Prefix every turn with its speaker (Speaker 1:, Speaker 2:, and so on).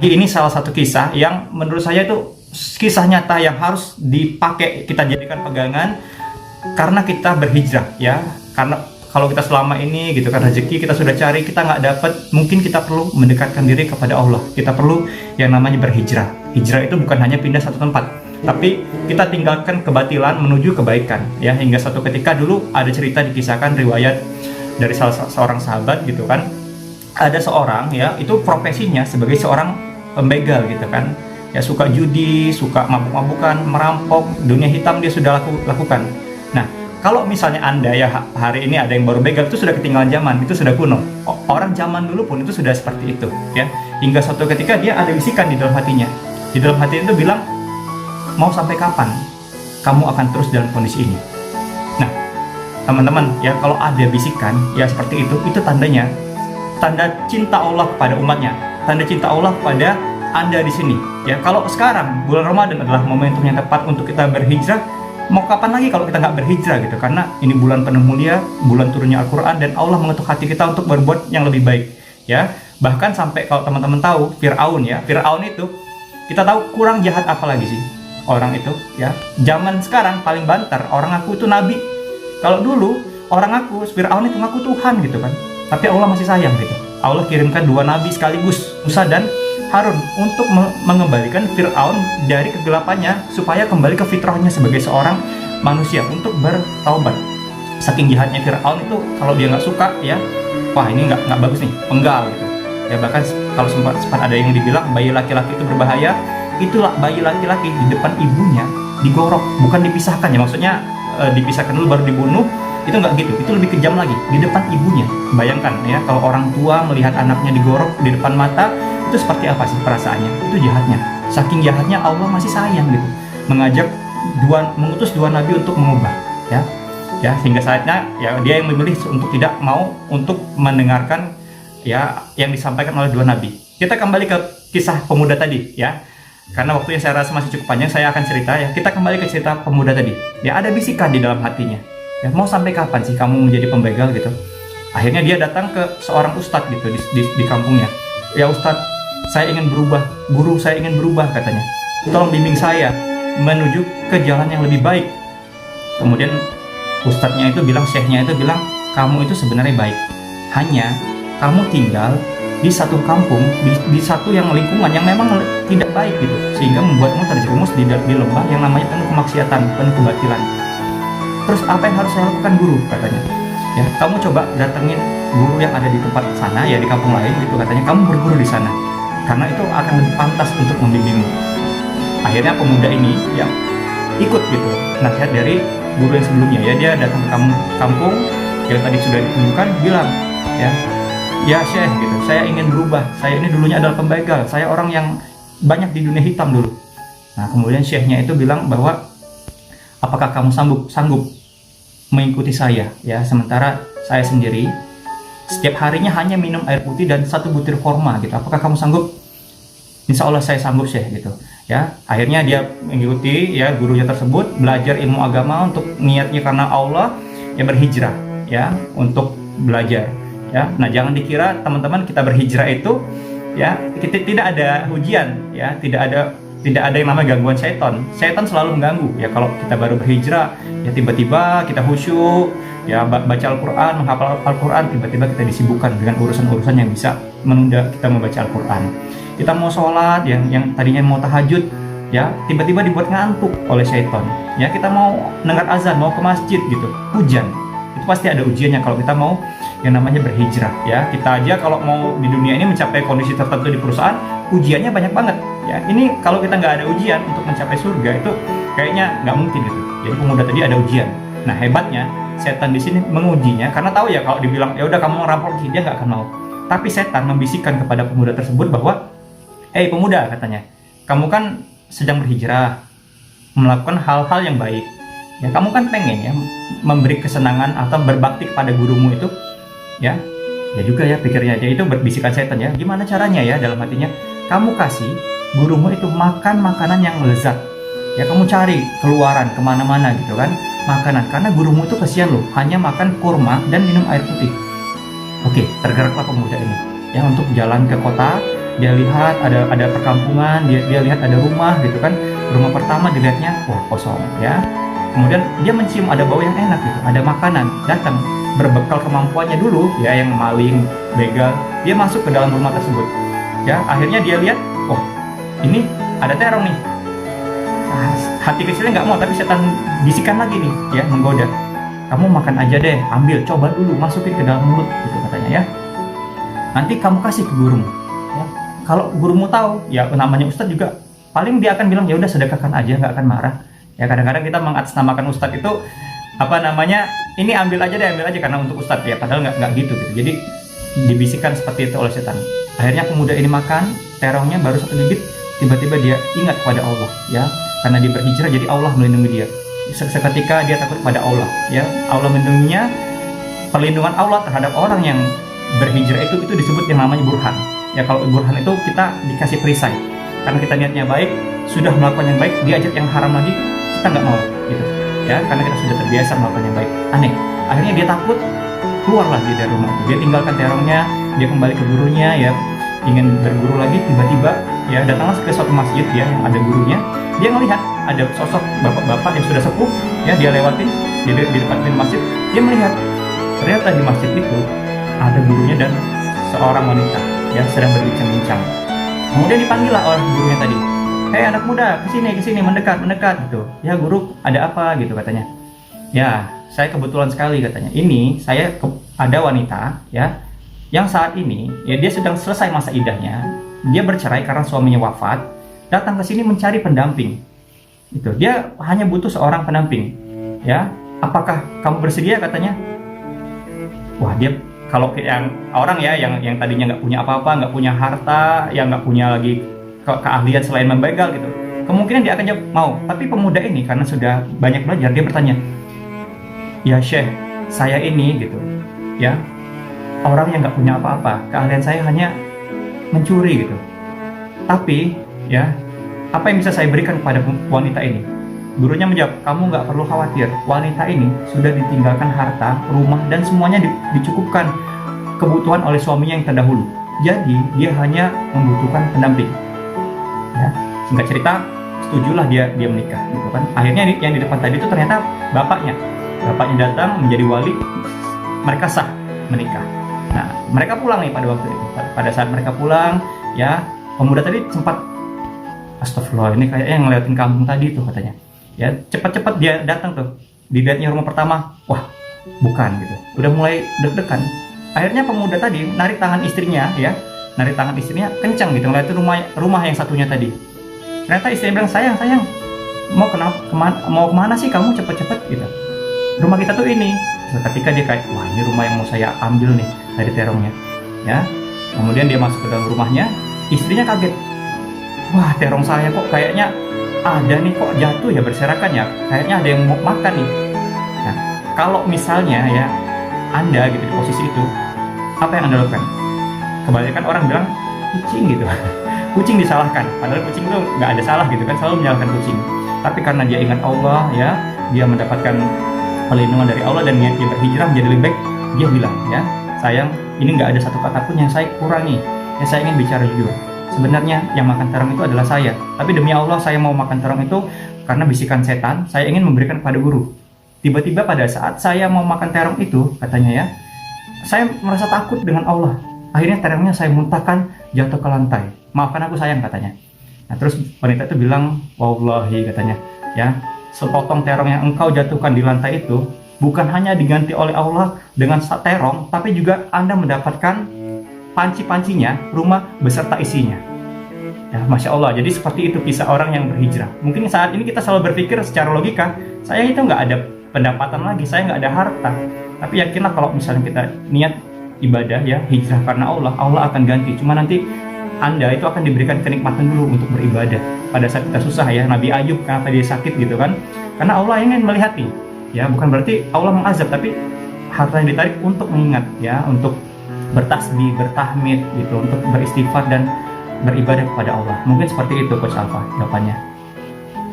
Speaker 1: Ini salah satu kisah yang menurut saya itu kisah nyata yang harus dipakai, kita jadikan pegangan karena kita berhijrah ya. Karena kalau kita selama ini gitu kan rezeki kita sudah cari, kita nggak dapat, mungkin kita perlu mendekatkan diri kepada Allah. Kita perlu yang namanya berhijrah. Hijrah itu bukan hanya pindah satu tempat, tapi kita tinggalkan kebatilan menuju kebaikan ya. Hingga suatu ketika dulu ada cerita dikisahkan riwayat dari salah seorang sahabat gitu kan. Ada seorang ya, itu profesinya sebagai seorang pembegal gitu kan ya, suka judi, suka mabuk-mabukan, merampok, dunia hitam dia sudah lakukan. Nah, kalau misalnya Anda ya hari ini ada yang baru begal, itu sudah ketinggalan zaman, itu sudah kuno. Orang zaman dulu pun itu sudah seperti itu ya. Hingga suatu ketika dia ada bisikan di dalam hatinya. Di dalam hati itu bilang, mau sampai kapan kamu akan terus dalam kondisi ini? Nah, teman-teman ya, kalau ada bisikan ya seperti itu tandanya tanda cinta Allah kepada umatnya, tanda cinta Allah kepada Anda di sini ya. Kalau sekarang bulan Ramadan adalah momentum yang tepat untuk kita berhijrah, mau kapan lagi kalau kita nggak berhijrah gitu? Karena ini bulan penuh mulia, bulan turunnya Al-Quran, dan Allah mengetuk hati kita untuk berbuat yang lebih baik ya. Bahkan sampai kalau teman-teman tahu Fir'aun ya, Fir'aun itu kita tahu kurang jahat apa lagi sih orang itu ya. Zaman sekarang paling banter orang ngaku itu nabi. Kalau dulu orang ngaku Fir'aun itu ngaku Tuhan gitu kan, tapi Allah masih sayang gitu. Allah kirimkan 2 nabi sekaligus, Musa dan Harun, untuk mengembalikan Fir'aun dari kegelapannya supaya kembali ke fitrahnya sebagai seorang manusia untuk bertaubat. Saking jahatnya Fir'aun itu, kalau dia nggak suka ya, wah ini nggak bagus nih, penggal gitu ya. Bahkan kalau sempat ada yang dibilang bayi laki-laki itu berbahaya, itulah bayi laki-laki di depan ibunya digorok, bukan dipisahkan ya, maksudnya dipisahkan dulu baru dibunuh. Itu nggak gitu, itu lebih kejam lagi, di depan ibunya. Bayangkan ya, kalau orang tua melihat anaknya digorok di depan mata, itu seperti apa sih perasaannya? Itu jahatnya. Saking jahatnya Allah masih sayang gitu, mengutus 2 nabi untuk mengubah ya. Sehingga saatnya ya dia yang memilih untuk tidak mau untuk mendengarkan ya yang disampaikan oleh 2 nabi. Kita kembali ke kisah pemuda tadi ya, karena waktunya saya rasa masih cukup panjang, saya akan cerita ya. Kita kembali ke cerita pemuda tadi ya. Ada bisikan di dalam hatinya ya, mau sampai kapan sih kamu menjadi pembegal gitu? Akhirnya dia datang ke seorang ustadz gitu di kampungnya. Ya ustadz, saya ingin berubah, guru saya ingin berubah katanya. Tolong bimbing saya menuju ke jalan yang lebih baik. Kemudian ustadznya itu bilang, syekhnya itu bilang, kamu itu sebenarnya baik. Hanya kamu tinggal di satu kampung, di satu yang lingkungan yang memang tidak baik gitu, sehingga membuatmu terjerumus di lembah yang namanya penuh kemaksiatan, penuh kebatilan. Terus apa yang harus saya lakukan guru katanya ya? Kamu coba datengin guru yang ada di tempat sana ya, di kampung lain gitu katanya. Kamu berguru di sana karena itu akan lebih pantas untuk membimbingmu. Akhirnya pemuda ini ya ikut gitu nasihat dari guru yang sebelumnya ya. Dia datang ke kampung yang tadi sudah ditunjukkan, bilang ya Syekh gitu, saya ingin berubah, saya ini dulunya adalah pembegal, saya orang yang banyak di dunia hitam dulu. Nah kemudian syekhnya itu bilang bahwa, apakah kamu sanggup mengikuti saya ya, sementara saya sendiri setiap harinya hanya minum air putih dan 1 butir korma gitu. Apakah kamu sanggup? Insya Allah saya sanggup Syekh gitu ya. Akhirnya dia mengikuti ya gurunya tersebut, belajar ilmu agama untuk niatnya karena Allah ya, berhijrah ya untuk belajar ya. Nah jangan dikira teman-teman kita berhijrah itu ya kita tidak ada ujian ya, tidak ada yang namanya gangguan setan. Setan selalu mengganggu ya. Kalau kita baru berhijrah ya, tiba-tiba kita khusyuk ya, baca Al-Quran, menghafal Al-Quran, tiba-tiba kita disibukkan dengan urusan-urusan yang bisa menunda kita membaca Al-Quran. Kita mau sholat yang tadinya mau tahajud ya, tiba-tiba dibuat ngantuk oleh setan ya. Kita mau dengar azan, mau ke masjid gitu, hujan. Itu pasti ada ujiannya kalau kita mau yang namanya berhijrah ya. Kita aja kalau mau di dunia ini mencapai kondisi tertentu di perusahaan, ujiannya banyak banget ya. Ini kalau kita nggak ada ujian untuk mencapai surga, itu kayaknya nggak mungkin gitu. Jadi pemuda tadi ada ujian. Nah hebatnya setan di sini mengujinya karena tahu ya, kalau dibilang ya udah kamu ngerampok, dia nggak akan mau. Tapi setan membisikkan kepada pemuda tersebut bahwa, pemuda katanya, kamu kan sedang berhijrah, melakukan hal-hal yang baik ya. Kamu kan pengen ya memberi kesenangan atau berbakti kepada gurumu itu ya juga ya, pikirnya dia. Itu berbisikan setan ya. Gimana caranya ya? Dalam hatinya, kamu kasih gurumu itu makan makanan yang lezat ya. Kamu cari keluaran kemana-mana gitu kan, makanan, karena gurumu itu kasihan loh, hanya makan kurma dan minum air putih. Oke, tergeraklah pemuda ini ya untuk jalan ke kota dia lihat ada perkampungan, dia lihat ada rumah gitu kan. Rumah pertama dilihatnya, wah kosong ya. Kemudian dia mencium ada bau yang enak gitu, ada makanan, datang berbekal kemampuannya dulu ya, yang maling, begal, dia masuk ke dalam rumah tersebut. Ya, akhirnya dia lihat, oh ini ada terong nih. Hati kecilnya nggak mau, tapi setan bisikan lagi nih ya, menggoda. Kamu makan aja deh, ambil, coba dulu, masukin ke dalam mulut gitu katanya ya. Nanti kamu kasih ke gurumu. Ya. Kalau gurumu tahu, ya namanya ustadz juga, paling dia akan bilang ya udah sedekahkan aja, nggak akan marah. Ya kadang-kadang kita mengatasnamakan ustadz itu apa namanya, ini ambil aja deh, ambil aja karena untuk ustadz ya, padahal nggak gitu. Jadi dibisikkan seperti itu oleh setan. Akhirnya pemuda ini makan terongnya baru satu gigit, tiba-tiba dia ingat pada Allah ya, karena dia berhijrah jadi Allah melindungi dia. Seketika dia takut pada Allah ya, Allah melindunginya. Perlindungan Allah terhadap orang yang berhijrah itu disebut yang namanya burhan ya. Kalau burhan itu kita dikasih perisai karena kita niatnya baik, sudah melakukan yang baik, diajak yang haram lagi kita nggak mau gitu ya, karena kita sudah terbiasa melakukan yang baik. Aneh, akhirnya dia takut, keluarlah dia dari rumah itu. Dia tinggalkan terongnya, dia kembali ke gurunya ya, ingin berguru lagi. Tiba-tiba ya datanglah ke suatu masjid ya yang ada gurunya. Dia melihat ada sosok bapak-bapak yang sudah sepuh ya, dia lewatin di depan masjid. Dia melihat ternyata di masjid itu ada gurunya dan seorang wanita yang sedang berbincang-bincang. Kemudian dipanggil lah oleh gurunya tadi, hei anak muda, kesini, mendekat gitu. Ya guru, ada apa gitu katanya. Ya saya kebetulan sekali katanya, ini saya ada wanita ya, yang saat ini ya dia sedang selesai masa iddahnya, dia bercerai karena suaminya wafat, datang ke sini mencari pendamping. Itu dia hanya butuh seorang pendamping. Ya, apakah kamu bersedia katanya? Wah, dia kalau yang orang ya yang tadinya nggak punya apa-apa, nggak punya harta, yang nggak punya lagi keahlian selain membegal gitu, kemungkinan dia akan jawab mau. Tapi pemuda ini karena sudah banyak belajar, dia bertanya, ya Syekh, saya ini gitu ya, orang yang nggak punya apa-apa, keahlian saya hanya mencuri gitu. Tapi ya, apa yang bisa saya berikan kepada wanita ini? Gurunya menjawab, kamu nggak perlu khawatir, wanita ini sudah ditinggalkan harta, rumah, dan semuanya dicukupkan kebutuhan oleh suaminya yang terdahulu. Jadi dia hanya membutuhkan pendamping. Ya, singkat cerita, setujulah dia menikah, gitu kan? Akhirnya yang di depan tadi itu ternyata bapaknya datang menjadi wali, mereka sah menikah. Nah, mereka pulang nih pada waktu itu. Pada saat mereka pulang, ya pemuda tadi sempat, astagfirullah, ini kayaknya yang ngeliatin kampung tadi tuh katanya. Ya cepat-cepat dia datang tuh, dilihatnya rumah pertama, wah bukan gitu, udah mulai deg-degan. Akhirnya pemuda tadi narik tangan istrinya ya, kencang gitu, ngeliatin rumah yang satunya tadi. Ternyata istrinya bilang, sayang mau kemana sih kamu, cepet-cepet gitu, rumah kita tuh ini. Ketika dia kayak, wah ini rumah yang mau saya ambil nih dari terongnya ya. Kemudian dia masuk ke dalam rumahnya, istrinya kaget, wah terong saya kok kayaknya ada nih, kok jatuh ya berserakan ya, kayaknya ada yang mau makan nih. Nah, kalau misalnya ya Anda gitu di posisi itu, apa yang Anda lakukan? Kebanyakan orang bilang kucing gitu. Kucing disalahkan, padahal kucing itu nggak ada salah gitu kan, selalu menyalahkan kucing. Tapi karena dia ingat Allah ya, dia mendapatkan perlindungan dari Allah dan dia berhijrah menjadi lebih baik, dia bilang ya, sayang, ini nggak ada satu kata pun yang saya kurangi, ya saya ingin bicara jujur. Sebenarnya yang makan terong itu adalah saya, tapi demi Allah saya mau makan terong itu karena bisikan setan, saya ingin memberikan kepada guru. Tiba-tiba pada saat saya mau makan terong itu, katanya ya, saya merasa takut dengan Allah. Akhirnya terongnya saya muntahkan, jatuh ke lantai. Maafkan aku sayang, katanya. Nah terus wanita itu bilang, wallahi katanya, ya sepotong terong yang engkau jatuhkan di lantai itu bukan hanya diganti oleh Allah dengan terong, tapi juga Anda mendapatkan panci-pancinya, rumah beserta isinya. Ya, Masya Allah, jadi seperti itu kisah orang yang berhijrah. Mungkin saat ini kita selalu berpikir secara logika, saya itu nggak ada pendapatan lagi, saya nggak ada harta. Tapi yakinlah kalau misalnya kita niat ibadah ya, hijrah karena Allah, Allah akan ganti. Cuma nanti Anda itu akan diberikan kenikmatan dulu untuk beribadah. Pada saat kita susah ya, Nabi Ayub kenapa dia sakit gitu kan? Karena Allah ingin melihat nih, ya bukan berarti Allah mengazab, tapi harta yang ditarik untuk mengingat ya, untuk bertasbih, bertahmid gitu, untuk beristighfar dan beribadah kepada Allah. Mungkin seperti itu Coach Alfa jawabannya.